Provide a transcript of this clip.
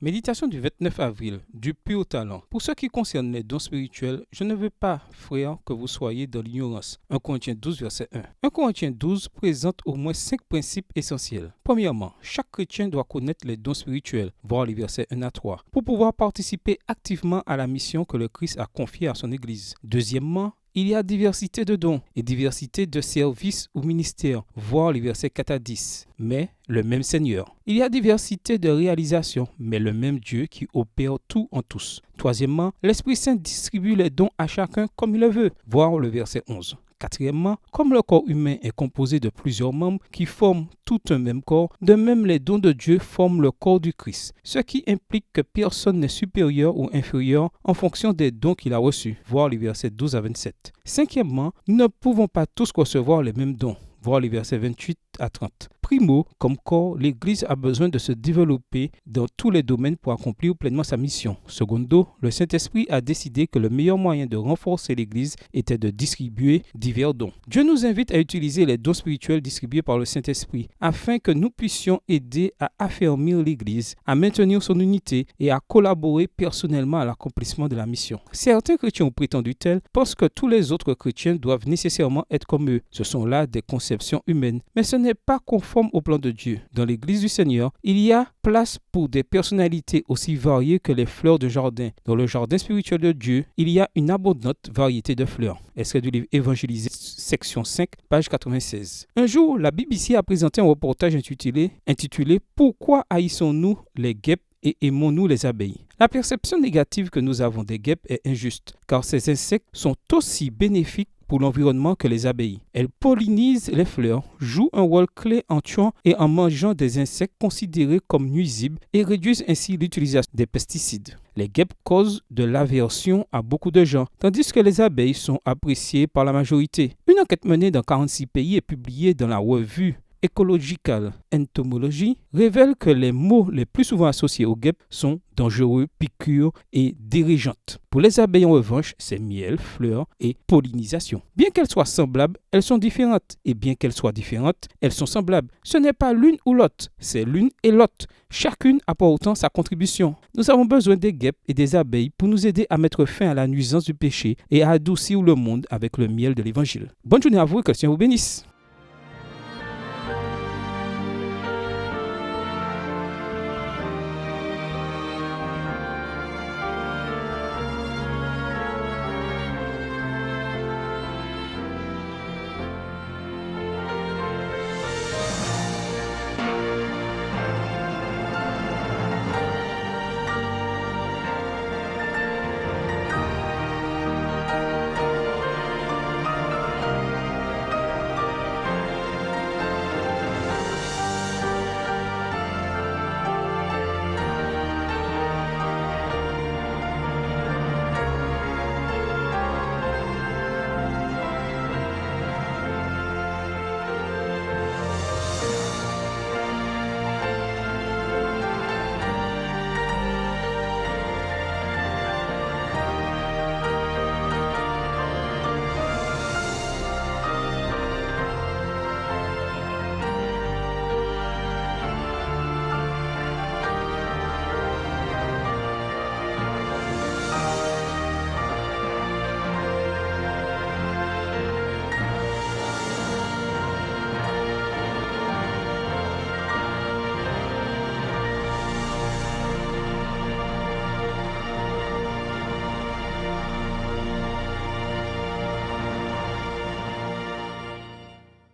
Méditation du 29 avril, du pur talent. Pour ce qui concerne les dons spirituels, je ne veux pas, frères, que vous soyez dans l'ignorance. 1 Corinthiens 12, verset 1. 1 Corinthiens 12 présente au moins 5 principes essentiels. Premièrement, chaque chrétien doit connaître les dons spirituels, voir les versets 1 à 3, pour pouvoir participer activement à la mission que le Christ a confiée à son Église. Deuxièmement, il y a diversité de dons et diversité de services ou ministères, voir les versets 4 à 10, mais le même Seigneur. Il y a diversité de réalisations, mais le même Dieu qui opère tout en tous. Troisièmement, l'Esprit Saint distribue les dons à chacun comme il le veut, voir le verset 11. Quatrièmement, comme le corps humain est composé de plusieurs membres qui forment tout un même corps, de même les dons de Dieu forment le corps du Christ, ce qui implique que personne n'est supérieur ou inférieur en fonction des dons qu'il a reçus, voir les versets 12 à 27. Cinquièmement, nous ne pouvons pas tous recevoir les mêmes dons, voir les versets 28 à 30. Primo, comme corps, l'Église a besoin de se développer dans tous les domaines pour accomplir pleinement sa mission. Secondo, le Saint-Esprit a décidé que le meilleur moyen de renforcer l'Église était de distribuer divers dons. Dieu nous invite à utiliser les dons spirituels distribués par le Saint-Esprit afin que nous puissions aider à affermir l'Église, à maintenir son unité et à collaborer personnellement à l'accomplissement de la mission. Certains chrétiens ou prétendus tels pensent que tous les autres chrétiens doivent nécessairement être comme eux. Ce sont là des conceptions humaines, mais ce n'est pas conforme au plan de Dieu. Dans l'Église du Seigneur, il y a place pour des personnalités aussi variées que les fleurs de jardin. Dans le jardin spirituel de Dieu, il y a une abondante variété de fleurs. Extrait du livre Évangélisé, section 5, page 96. Un jour, la BBC a présenté un reportage intitulé « Pourquoi haïssons-nous les guêpes et aimons-nous les abeilles ?» La perception négative que nous avons des guêpes est injuste, car ces insectes sont aussi bénéfiques pour l'environnement que les abeilles. Elles pollinisent les fleurs, jouent un rôle clé en tuant et en mangeant des insectes considérés comme nuisibles et réduisent ainsi l'utilisation des pesticides. Les guêpes causent de l'aversion à beaucoup de gens, tandis que les abeilles sont appréciées par la majorité. Une enquête menée dans 46 pays et publiée dans la revue Ecological Entomology révèle que les mots les plus souvent associés aux guêpes sont dangereux, piqûres et dirigeantes. Pour les abeilles en revanche, c'est miel, fleurs et pollinisation. Bien qu'elles soient semblables, elles sont différentes. Et bien qu'elles soient différentes, elles sont semblables. Ce n'est pas l'une ou l'autre, c'est l'une et l'autre. Chacune apportant sa contribution. Nous avons besoin des guêpes et des abeilles pour nous aider à mettre fin à la nuisance du péché et à adoucir le monde avec le miel de l'Évangile. Bonne journée à vous et que le Seigneur vous bénisse.